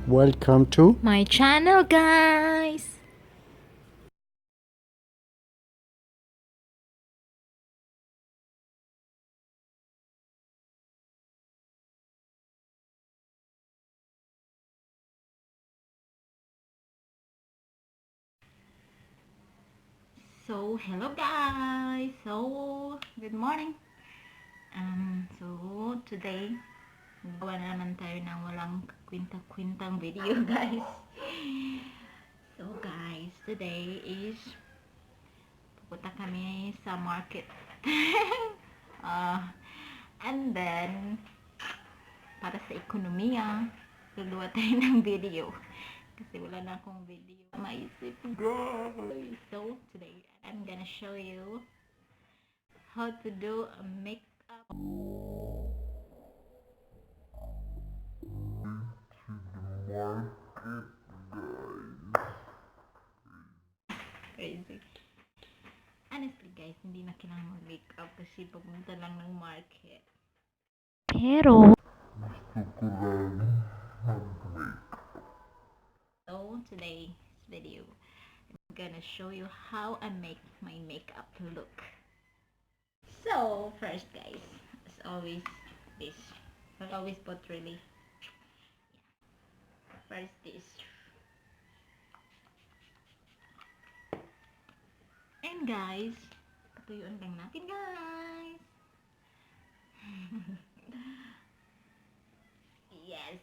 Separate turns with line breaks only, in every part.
Welcome to
my channel, guys. So hello guys. So good morning. So today gawa na naman tayo ng walang kwinta-kwintang video, guys. So guys, today is pupunta kami sa market. uh, and then para sa ekonomiya, gagawa tayo ng video. Kasi wala na akong video maisip, guys. So, today, I'm gonna show you how to do a makeup. Crazy. Honestly, guys, hindi na kailangan mag-makeup kasi pupunta lang ng market. Pero, so, today's video, I'm gonna show you how I make my makeup look. So, first guys, as always, this. I always put really, first this. And guys, patuyuan lang natin guys. Yes.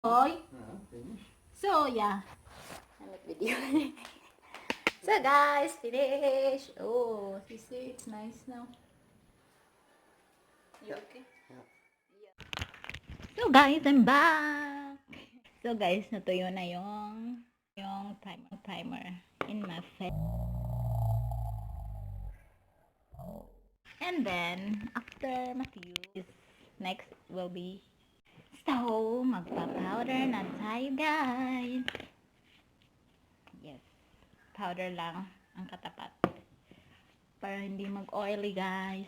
Hoy. So, yeah. I make video. So, guys, finish. Oh, you see, it's nice now. You okay? So, guys, I'm back. So, guys, natuyo na yung timer in my face. And then, after matuyo, next will be so, magpa-powder na tayo, guys. Yes. Powder lang ang katapat. Para hindi mag-oily, guys.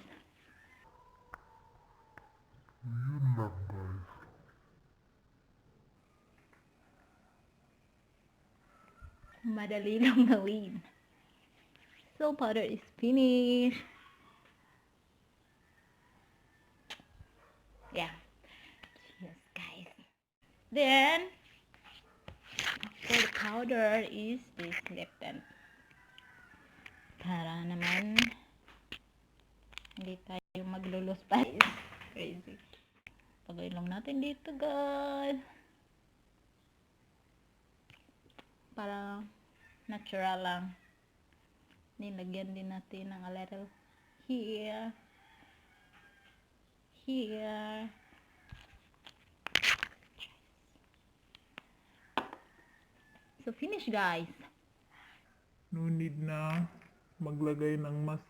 Madali lang gawin. So, powder is finished. Yeah. Yes, guys. Then, after the powder is this lip tint. Para naman hindi tayo maglulus pa. Crazy. Tagay lang natin dito, guys. Para natural lang. Nilagyan din natin ng a little here. Here. So, finish, guys.
No need na maglagay ng mask.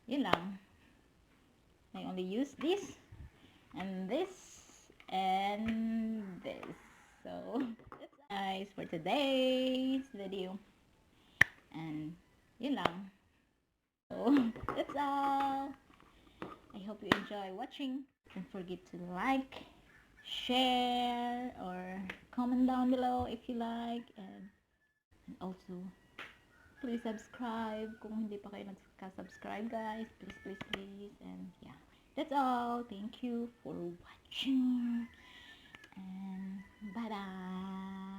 Yun lang. I only use this and this and this. So, that's guys for today's video. And yun lang. So, that's all. I hope you enjoy watching. Don't forget to like, share, or comment down below if you like, and also please subscribe kung hindi pa kayo nagka-subscribe, guys. Please, please, please. And yeah, that's all. Thank you for watching, and bye bye.